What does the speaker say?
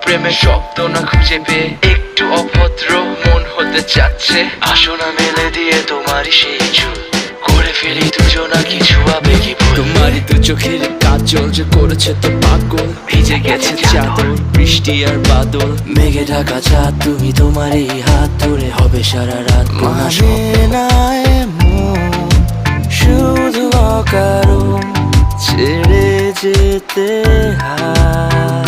প্রেমের শব্দ না খুঁজে পেয়ে একটু অভদ্র মন হতে চাচ্ছে। আসো না মেলে দিয়ে তোমারই সেই চুল, করে ফেলি দুজনা কিছু আবেগী ভুল। তোমারই দু চোখের কাজল যে করেছে তো পাগল, ভিজে গেছে চাদর বৃষ্টি আর বাদল। মেঘে ঢাকা চাঁদ তুমি তোমারই হাত ধরে হবে সারা রাত। মানে না এমন শুধু অকারণ ছেড়ে যেতে হয়।